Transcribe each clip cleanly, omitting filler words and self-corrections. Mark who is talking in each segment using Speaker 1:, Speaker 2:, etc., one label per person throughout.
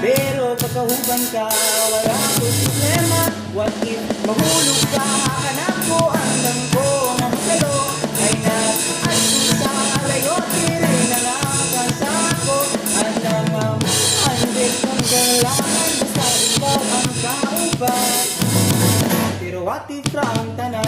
Speaker 1: Pero pagkahuban ka, wala ko problema. What if mahulog ka, hanap ko hanggang ko ng salo. Ay nag-aso sa layo, tiri na nakasako. Handang andit kung kailangan, basta ikaw ang kauban. Pero what if ang tanan?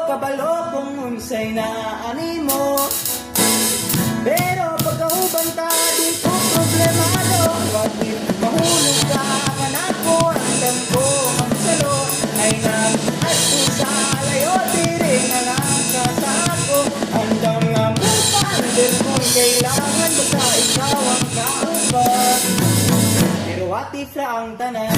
Speaker 1: Kabalo kung unsay na animo, pero pagkauban ta di po problemado. What if mahulog ka, kanako hanggang ko ang salo. Ay nag-aso sa layo, tiri na lang kasako. Hanggang nga mo pander kung kailangan, basta ikaw ang kauban. Pero what if na ang tanan?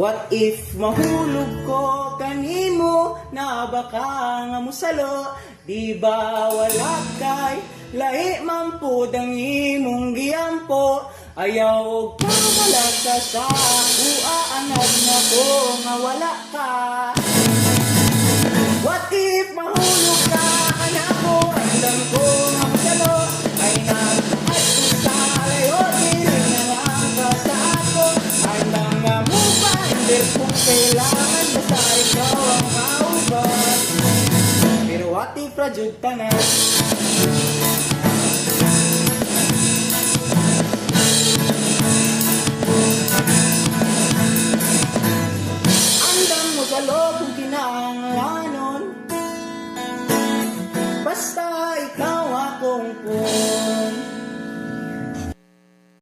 Speaker 1: What if mahulog ko kanimo, na baka nga musalo? Di ba wala kay lahi man po dang imong giyampo? Ayaw ka wala ka sa uaanad na ko nga wala ka. What if mahulog ka kanako, andam ko nga musalo? Ay nag-aso sa layo, dili na lang ka sa ako. Andam nga mo kung kailangan, basta ikaw ang kauban. Pero what if rajud tanan?